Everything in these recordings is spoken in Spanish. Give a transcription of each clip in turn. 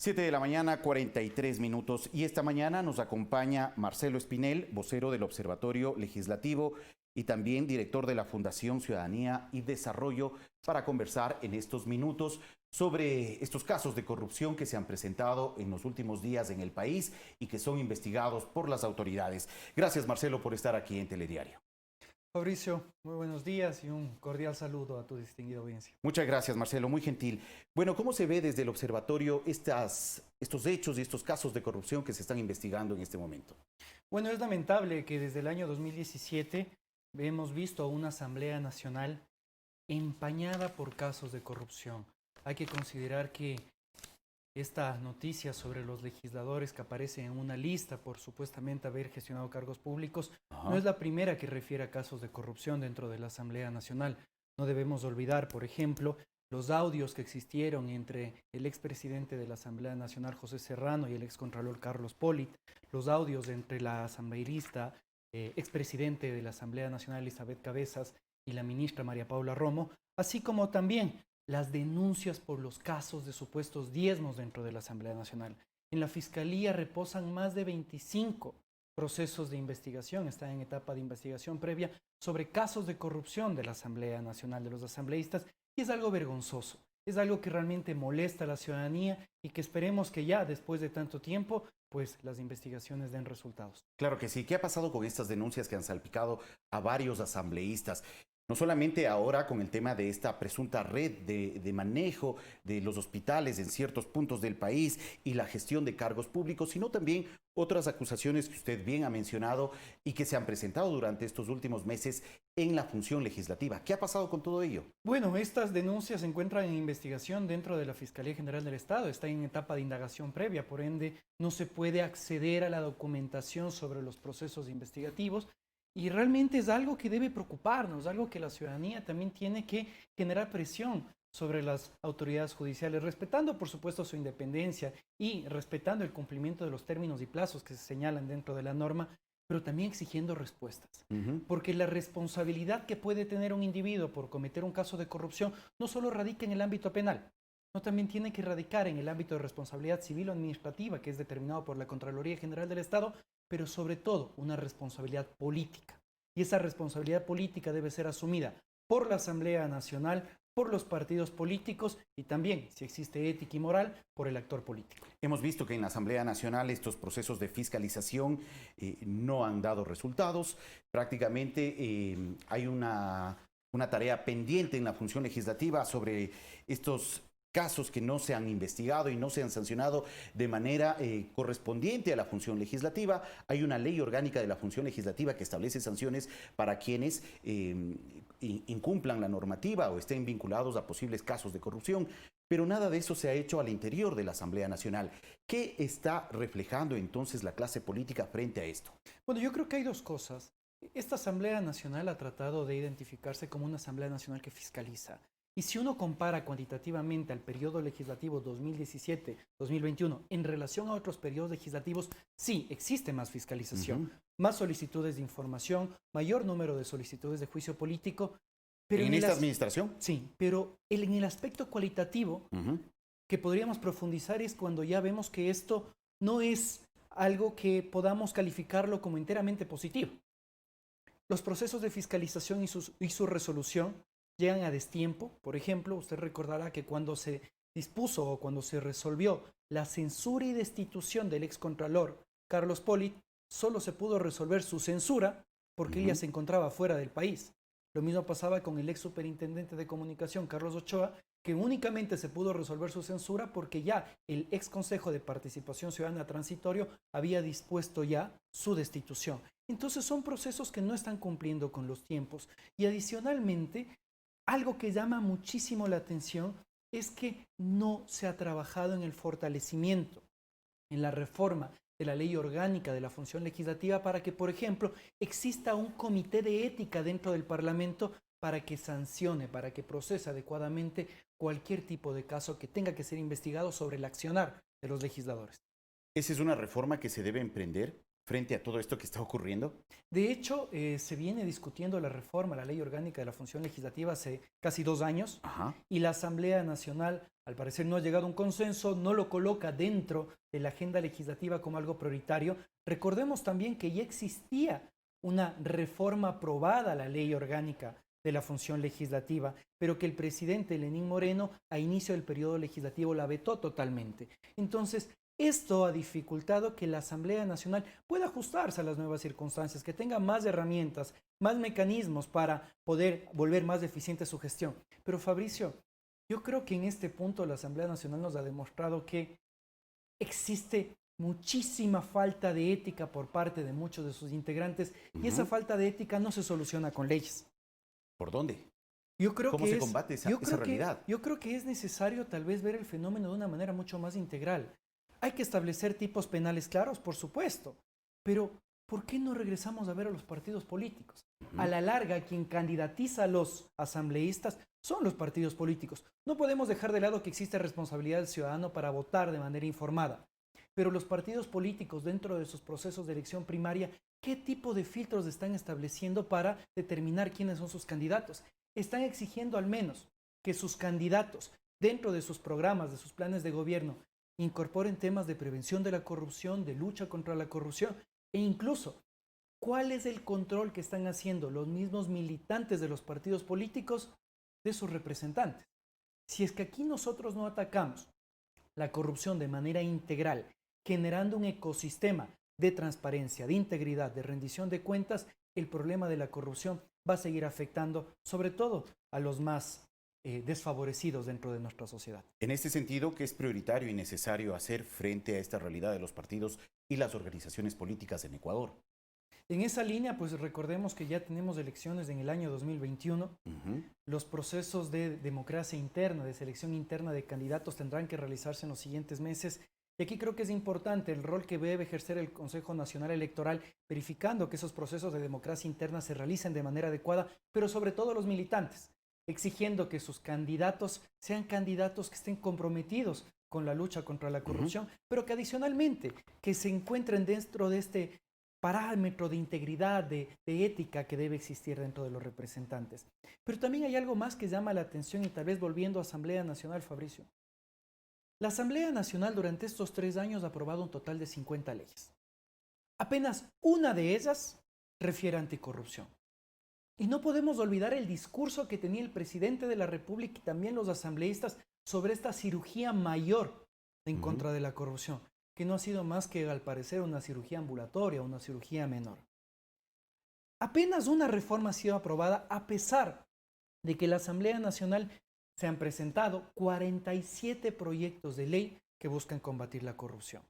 7 de la mañana, 43 minutos. Y esta mañana nos acompaña Marcelo Espinel, vocero del Observatorio Legislativo y también director de la Fundación Ciudadanía y Desarrollo, para conversar en estos minutos sobre estos casos de corrupción que se han presentado en los últimos días en el país y que son investigados por las autoridades. Gracias, Marcelo, por estar aquí en Telediario. Fabricio, muy buenos días y un cordial saludo a tu distinguida audiencia. Muchas gracias, Marcelo, muy gentil. Bueno, ¿cómo se ve desde el observatorio estos hechos y estos casos de corrupción que se están investigando en este momento? Bueno, es lamentable que desde el año 2017 hemos visto una Asamblea Nacional empañada por casos de corrupción. Hay que considerar que esta noticia sobre los legisladores que aparecen en una lista por supuestamente haber gestionado cargos públicos no es la primera que refiere a casos de corrupción dentro de la Asamblea Nacional. No debemos olvidar, por ejemplo, los audios que existieron entre el expresidente de la Asamblea Nacional, José Serrano, y el excontralor Carlos Polit, los audios entre la asambleísta, expresidente de la Asamblea Nacional, Elizabeth Cabezas, y la ministra María Paula Romo, así como también las denuncias por los casos de supuestos diezmos dentro de la Asamblea Nacional. En la Fiscalía reposan más de 25 procesos de investigación, están en etapa de investigación previa sobre casos de corrupción de la Asamblea Nacional, de los asambleístas, y es algo vergonzoso, es algo que realmente molesta a la ciudadanía y que esperemos que ya después de tanto tiempo, pues las investigaciones den resultados. Claro que sí. ¿Qué ha pasado con estas denuncias que han salpicado a varios asambleístas? No solamente ahora con el tema de esta presunta red de manejo de los hospitales en ciertos puntos del país y la gestión de cargos públicos, sino también otras acusaciones que usted bien ha mencionado y que se han presentado durante estos últimos meses en la función legislativa. ¿Qué ha pasado con todo ello? Bueno, estas denuncias se encuentran en investigación dentro de la Fiscalía General del Estado, está en etapa de indagación previa, por ende no se puede acceder a la documentación sobre los procesos investigativos. Y realmente es algo que debe preocuparnos, algo que la ciudadanía también tiene que generar presión sobre las autoridades judiciales, respetando por supuesto su independencia y respetando el cumplimiento de los términos y plazos que se señalan dentro de la norma, pero también exigiendo respuestas. Porque la responsabilidad que puede tener un individuo por cometer un caso de corrupción no solo radica en el ámbito penal, no también tiene que radicar en el ámbito de responsabilidad civil o administrativa, que es determinado por la Contraloría General del Estado, pero sobre todo una responsabilidad política. Y esa responsabilidad política debe ser asumida por la Asamblea Nacional, por los partidos políticos y también, si existe ética y moral, por el actor político. Hemos visto que en la Asamblea Nacional estos procesos de fiscalización no han dado resultados. Prácticamente hay una tarea pendiente en la función legislativa sobre estos casos que no se han investigado y no se han sancionado de manera correspondiente a la función legislativa. Hay una ley orgánica de la función legislativa que establece sanciones para quienes incumplan la normativa o estén vinculados a posibles casos de corrupción, pero nada de eso se ha hecho al interior de la Asamblea Nacional. ¿Qué está reflejando entonces la clase política frente a esto? Bueno, yo creo que hay dos cosas. Esta Asamblea Nacional ha tratado de identificarse como una Asamblea Nacional que fiscaliza. Y si uno compara cuantitativamente al periodo legislativo 2017-2021 en relación a otros periodos legislativos, sí, existe más fiscalización, más solicitudes de información, mayor número de solicitudes de juicio político. Pero ¿en esta administración? Sí, pero en el aspecto cualitativo que podríamos profundizar es cuando ya vemos que esto no es algo que podamos calificarlo como enteramente positivo. Los procesos de fiscalización y su resolución llegan a destiempo. Por ejemplo, usted recordará que cuando se dispuso o cuando se resolvió la censura y destitución del excontralor Carlos Polit, solo se pudo resolver su censura porque ella se encontraba fuera del país. Lo mismo pasaba con el ex superintendente de comunicación, Carlos Ochoa, que únicamente se pudo resolver su censura porque ya el ex Consejo de Participación Ciudadana Transitorio había dispuesto ya su destitución. Entonces son procesos que no están cumpliendo con los tiempos. Y adicionalmente, algo que llama muchísimo la atención es que no se ha trabajado en el fortalecimiento, en la reforma de la ley orgánica de la función legislativa para que, por ejemplo, exista un comité de ética dentro del Parlamento para que sancione, para que procese adecuadamente cualquier tipo de caso que tenga que ser investigado sobre el accionar de los legisladores. ¿Esa es una reforma que se debe emprender? frente a todo esto que está ocurriendo? De hecho, se viene discutiendo la reforma a la Ley Orgánica de la Función Legislativa hace casi 2 años. Ajá. Y la Asamblea Nacional, al parecer, no ha llegado a un consenso, no lo coloca dentro de la agenda legislativa como algo prioritario. Recordemos también que ya existía una reforma aprobada a la Ley Orgánica de la Función Legislativa, pero que el presidente Lenín Moreno a inicio del periodo legislativo la vetó totalmente. Entonces, esto ha dificultado que la Asamblea Nacional pueda ajustarse a las nuevas circunstancias, que tenga más herramientas, más mecanismos para poder volver más eficiente su gestión. Pero Fabricio, yo creo que en este punto la Asamblea Nacional nos ha demostrado que existe muchísima falta de ética por parte de muchos de sus integrantes y esa falta de ética no se soluciona con leyes. ¿Por dónde? Yo creo ¿Cómo que se combate esa realidad? yo creo que es necesario tal vez ver el fenómeno de una manera mucho más integral. Hay que establecer tipos penales claros, por supuesto, pero ¿por qué no regresamos a ver a los partidos políticos? A la larga, quien candidatiza a los asambleístas son los partidos políticos. No podemos dejar de lado que existe responsabilidad del ciudadano para votar de manera informada, pero los partidos políticos dentro de sus procesos de elección primaria, ¿qué tipo de filtros están estableciendo para determinar quiénes son sus candidatos? Están exigiendo al menos que sus candidatos, dentro de sus programas, de sus planes de gobierno, incorporen temas de prevención de la corrupción, de lucha contra la corrupción e incluso cuál es el control que están haciendo los mismos militantes de los partidos políticos de sus representantes. Si es que aquí nosotros no atacamos la corrupción de manera integral, generando un ecosistema de transparencia, de integridad, de rendición de cuentas, el problema de la corrupción va a seguir afectando sobre todo a los más desfavorecidos dentro de nuestra sociedad. En este sentido, ¿qué es prioritario y necesario hacer frente a esta realidad de los partidos y las organizaciones políticas en Ecuador? En esa línea, pues recordemos que ya tenemos elecciones en el año 2021. Los procesos de democracia interna, de selección interna de candidatos tendrán que realizarse en los siguientes meses. Y aquí creo que es importante el rol que debe ejercer el Consejo Nacional Electoral, verificando que esos procesos de democracia interna se realicen de manera adecuada, pero sobre todo los militantes, exigiendo que sus candidatos sean candidatos que estén comprometidos con la lucha contra la corrupción, pero que adicionalmente que se encuentren dentro de este parámetro de integridad, de ética que debe existir dentro de los representantes. Pero también hay algo más que llama la atención y tal vez volviendo a Asamblea Nacional, Fabricio. La Asamblea Nacional durante estos 3 años ha aprobado un total de 50 leyes. Apenas una de ellas refiere a anticorrupción. Y no podemos olvidar el discurso que tenía el presidente de la República y también los asambleístas sobre esta cirugía mayor en contra de la corrupción, que no ha sido más que, al parecer, una cirugía ambulatoria, una cirugía menor. Apenas una reforma ha sido aprobada a pesar de que la Asamblea Nacional se han presentado 47 proyectos de ley que buscan combatir la corrupción.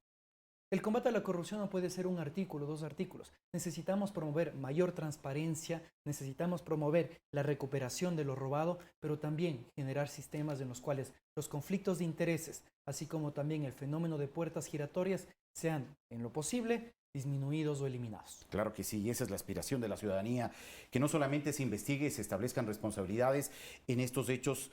El combate a la corrupción no puede ser un artículo, 2 artículos. Necesitamos promover mayor transparencia, necesitamos promover la recuperación de lo robado, pero también generar sistemas en los cuales los conflictos de intereses, así como también el fenómeno de puertas giratorias, sean, en lo posible, disminuidos o eliminados. Claro que sí, y esa es la aspiración de la ciudadanía, que no solamente se investigue y se establezcan responsabilidades en estos hechos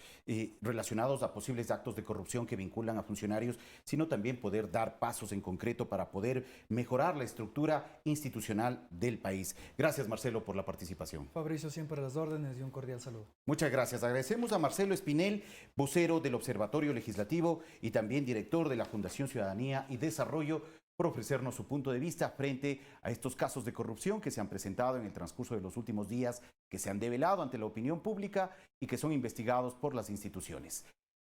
relacionados a posibles actos de corrupción que vinculan a funcionarios, sino también poder dar pasos en concreto para poder mejorar la estructura institucional del país. Gracias, Marcelo, por la participación. Fabricio, siempre a las órdenes y un cordial saludo. Muchas gracias. Agradecemos a Marcelo Espinel, vocero del Observatorio Legislativo y también director de la Fundación Ciudadanía y Desarrollo, por ofrecernos su punto de vista frente a estos casos de corrupción que se han presentado en el transcurso de los últimos días, que se han develado ante la opinión pública y que son investigados por las instituciones.